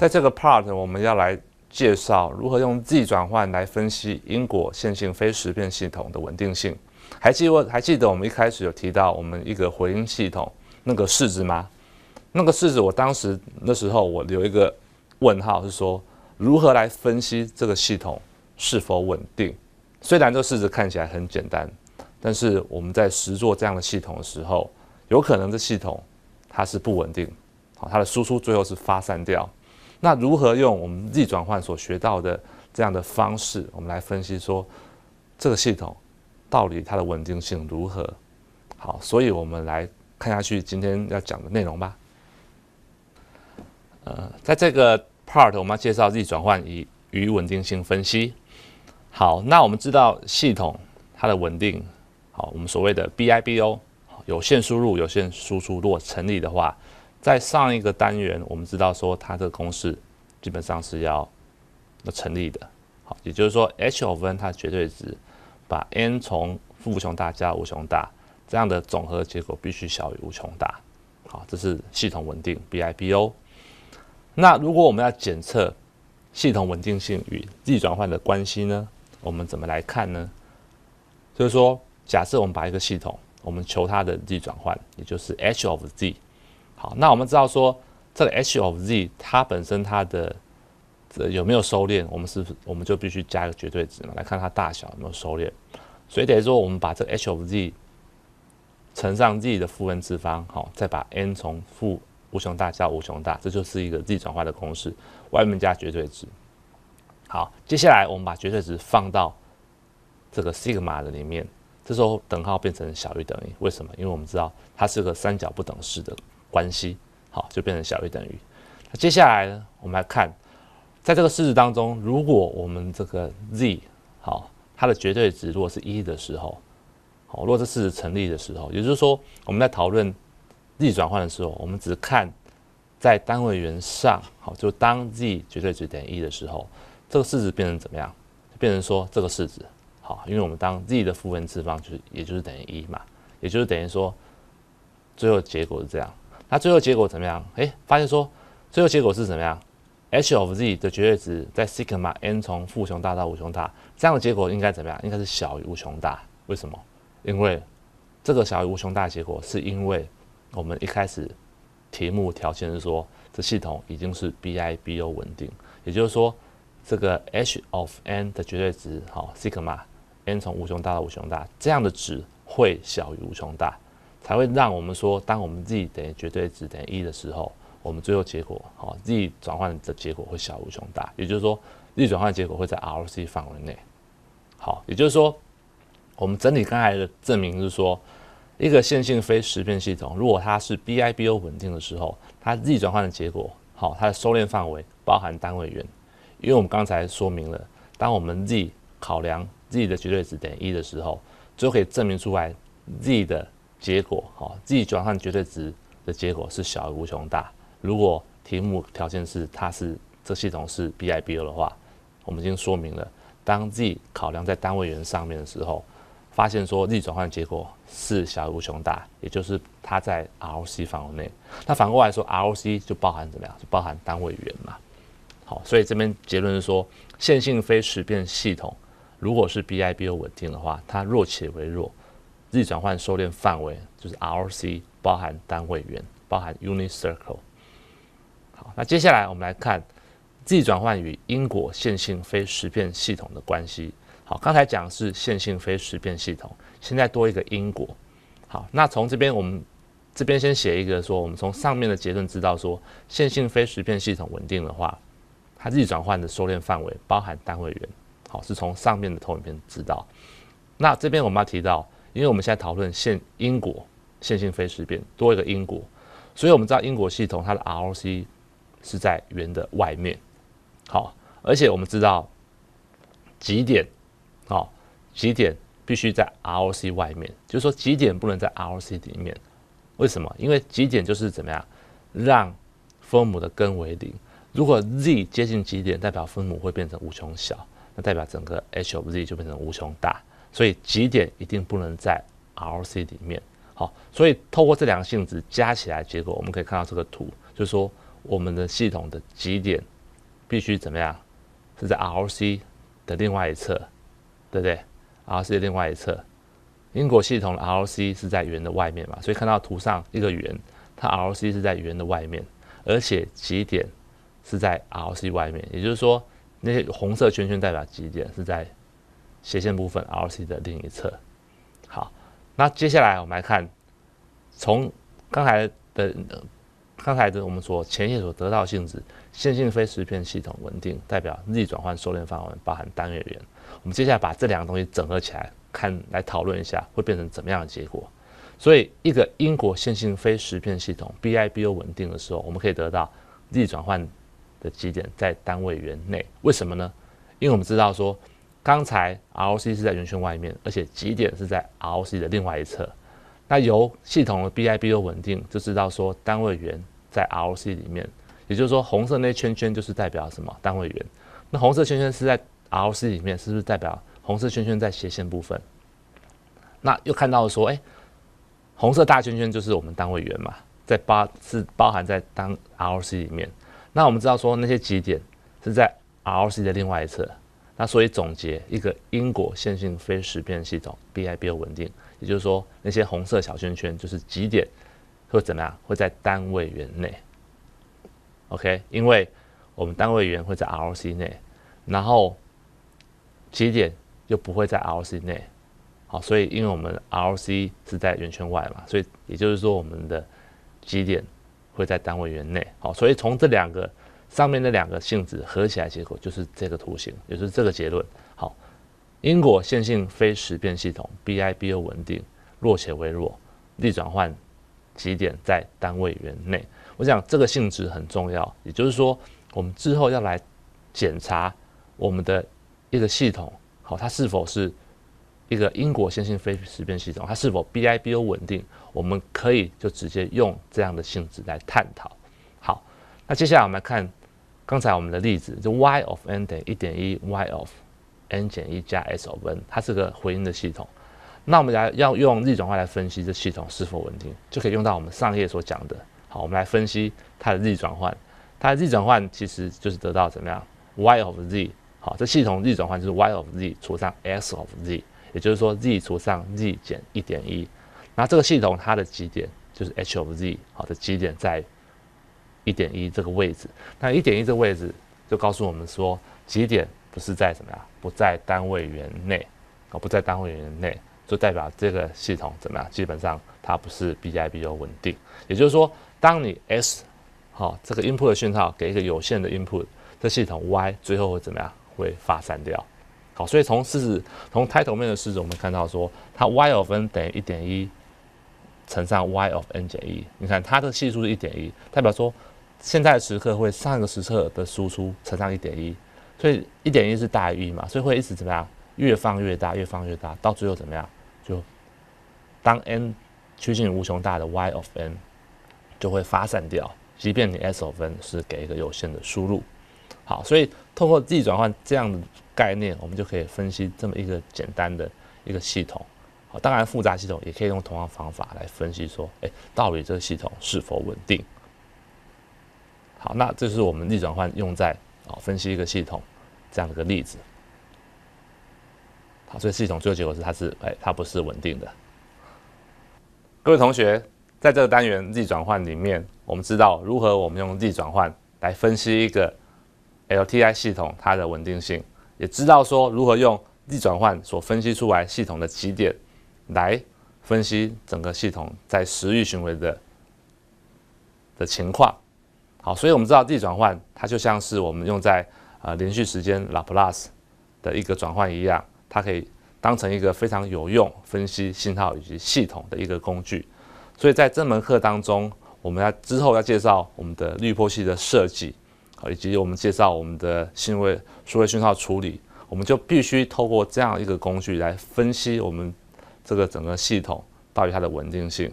在这个 part 我们要来介绍如何用 Z 转换来分析因果线性非时变系统的稳定性。还记得我们一开始有提到我们一个回音系统那个式子吗？那个式子我那时候我有一个问号是说如何来分析这个系统是否稳定。虽然这个式子看起来很简单，但是我们在实作这样的系统的时候，有可能这系统它是不稳定，它的输出最后是发散掉。那如何用我们 Z 转换所学到的这样的方式，我们来分析说这个系统到底它的稳定性如何？好，所以我们来看下去今天要讲的内容吧。在这个 part 我们要介绍 Z 转换与稳定性分析。好，那我们知道系统它的稳定，好，我们所谓的 BIBO 有限输入有限输出，如果成立的话，在上一个单元我们知道说它的公式基本上是要成立的。好，也就是说 h of n 它的绝对值把 n 从负无穷大加无穷大这样的总和结果必须小于无穷大。好，这是系统稳定 BIBO。那如果我们要检测系统稳定性与 Z 转换的关系呢？我们怎么来看呢？就是说，假设我们把一个系统，我们求它的 Z 转换，也就是 h of z。好，那我们知道说，这个 h of z 它本身它的有没有收敛，我们就必须加一个绝对值嘛，来看它大小有没有收敛。所以等于说，我们把这个 h of z 乘上 z 的负 n 次方，好，再把 n 从负无穷大加无穷大，这就是一个 Z 转换的公式，外面加绝对值。好，接下来我们把绝对值放到这个 sigma 的里面，这时候等号变成小于等于，为什么？因为我们知道它是个三角不等式的关系，好，就变成小于等于。那接下来呢，我们来看，在这个式子当中，如果我们这个 Z 好，它的绝对值如果是1的时候，好，如果这式子成立的时候，也就是说我们在讨论 Z 转换的时候，我们只看在单位元上，好，就当 Z 绝对值等于1的时候，这个式子变成怎么样？就变成说这个式子，好，因为我们当 Z 的负 n 次方也就是等于1嘛，也就是等于说最后结果是这样。那最后结果怎么样？发现说最后结果是怎么样 ？h of z 的绝对值在 sigma n 从负无穷大到无穷大，这样的结果应该怎么样？应该是小于无穷大。为什么？因为这个小于无穷大的结果是因为我们一开始题目条件是说这系统已经是 BIBO 稳定，也就是说这个 h of n 的绝对值，好 sigma n 从无穷大到无穷大，这样的值会小于无穷大，才会让我们说，当我们 z 等于绝对值等于1的时候，我们最后结果，好 z 转换的结果会小于无穷大，也就是说 z 转换的结果会在 RC 范围内。好，也就是说，我们整体刚才的证明是说，一个线性非时变系统，如果它是 BIBO 稳定的时候，它 Z 转换的结果，好，它的收敛范围包含单位元。因为我们刚才说明了，当我们 Z 考量 Z 的绝对值等于1的时候，就可以证明出来 Z 的结果，好 ，Z 转换绝对值的结果是小于无穷大。如果题目条件是这系统是 BIBO 的话，我们已经说明了，当 Z 考量在单位元上面的时候，发现说 Z 转换的结果是小于无穷大，也就是它在 ROC 范围内。那反过来说 ，ROC 就包含怎么样？就包含单位元嘛。好，所以这边结论是说，线性非时变系统如果是 BIBO 稳定的话，它弱且为弱 ，Z 转换收敛范围就是 ROC 包含单位元，包含 unit circle。好，那接下来我们来看 Z 转换与因果线性非时变系统的关系。好，刚才讲的是线性非时变系统，现在多一个因果。好，那从这边我们这边先写一个说，我们从上面的结论知道说，线性非时变系统稳定的话，它 Z 转换的收敛范围包含单位元。好，是从上面的投影片知道。那这边我们要提到，因为我们现在讨论因果线性非时变，多一个因果，所以我们知道因果系统它的 ROC 是在圆的外面。好，而且我们知道极点。好，极点必须在 ROC 外面，就是说极点不能在 ROC 里面。为什么？因为极点就是怎么样，让分母的根为0。如果 Z 接近极点，代表分母会变成无穷小，那代表整个 h of z 就变成无穷大。所以极点一定不能在 ROC 里面。好，所以透过这两个性质加起来，结果我们可以看到这个图，就是说我们的系统的极点必须怎么样？是在 ROC 的另外一侧，对不对 ？ROC 的另外一侧，英国系统的 ROC 是在圆的外面嘛，所以看到图上一个圆，它 ROC 是在圆的外面，而且极点是在 ROC 外面，也就是说，那些红色圈圈代表极点是在斜线部分 ROC 的另一侧。好，那接下来我们来看，从刚才的我们前页所得到的性质，线性非实片系统稳定，代表日益转换收敛范围包含单元元。我们接下来把这两个东西整合起来来讨论一下，会变成怎么样的结果。所以，一个英国线性非实片系统 BIBO 稳定的时候，我们可以得到日益转换的极点在单位元内。为什么呢？因为我们知道说，刚才 ROC 是在圆圈外面，而且极点是在 ROC 的另外一侧。那由系统的 BIBO 稳定就知道说，单位元在 ROC 里面，也就是说，红色那圈圈就是代表什么单位元？那红色圈圈是在 ROC 里面，是不是代表红色圈圈在斜线部分？那又看到说，红色大圈圈就是我们单位元嘛，是包含在ROC 里面。那我们知道说那些极点是在 ROC 的另外一侧。那所以总结一个因果线性非实片系统 BIBO 稳定，也就是说那些红色小圈圈就是极点会怎么样？会在单位元内。OK， 因为我们单位元会在 ROC 内，然后极点又不会在 ROC 内。好，所以因为我们 ROC 是在圆圈外嘛，所以也就是说我们的极点会在单位元内。好，所以从这两个上面的两个性质合起来，结果就是这个图形，也就是这个结论。好，因果线性非实片系统 BIBO 稳定，弱且为弱，力转换极点在单位元内。我想这个性质很重要，也就是说，我们之后要来检查我们的一个系统，好，它是否是一个因果线性非实片系统，它是否 BIBO 稳定，我们可以就直接用这样的性质来探讨。好，那接下来我们来看刚才我们的例子，就 y of n 等于 1.1 y of n 减1加 s of n， 它是个回音的系统。那我们要用日转换来分析这系统是否稳定，就可以用到我们上页所讲的。好，我们来分析它的日转换。它的日转换其实就是得到怎么样 y of z。好，这系统日转换就是 y of z 除上 s of z， 也就是说 z 除上 z 减 1.1。那这个系统它的极点就是 h of z， 好的极点在1.1这个位置。那1.1这个位置就告诉我们说，极点不是在怎么样，不在单位元内，不在单位元内，就代表这个系统怎么样？基本上它不是 BIBO 稳定。也就是说，当你 S 这个 input 的讯号给一个有限的 input， 这系统 Y 最后会怎么样？会发散掉。好，所以从title 面的式子，我们看到说，它 y of n 等于 1.1乘上 y of n 减1。你看它的系数是 1.1， 代表说现在的时刻会上一个时刻的输出乘上 1.1， 所以 1.1 是大于1嘛，所以会一直怎么样？越放越大，越放越大，到最后怎么样？就当 n 趋近于无穷大的 y of n 就会发散掉，即便你 s of n 是给一个有限的输入。好，所以透过自己转换这样的概念，我们就可以分析这么一个简单的一个系统。好，当然复杂系统也可以用同样方法来分析说，到底这个系统是否稳定。好，那这是我们力转换用在分析一个系统这样的一个例子。好，所以系统最后结果是它不是稳定的。各位同学，在这个单元力转换里面，我们知道如何我们用力转换来分析一个 LTI 系统它的稳定性，也知道说如何用力转换所分析出来系统的极点来分析整个系统在时域巡回的情况。好，所以我们知道力转换它就像是我们用在连续时间 Laplace 的一个转换一样，它可以当成一个非常有用分析信号以及系统的一个工具。所以在这门课当中，我们之后要介绍我们的滤波器的设计，以及我们介绍我们的数位讯号处理，我们就必须透过这样一个工具来分析我们这个整个系统到底它的稳定性。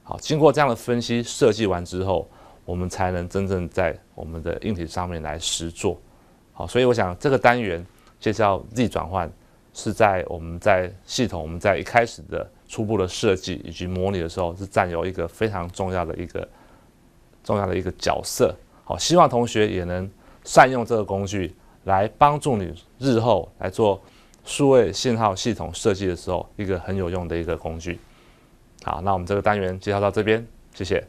好，经过这样的分析设计完之后，我们才能真正在我们的硬体上面来实作。好，所以我想这个单元介绍 Z 转换是在我们在系统我们在一开始的初步的设计以及模拟的时候，是占有一个非常重要的一个角色。好，希望同学也能善用这个工具来帮助你日后来做数位信号系统设计的时候，一个很有用的一个工具。好，那我们这个单元介绍到这边，谢谢。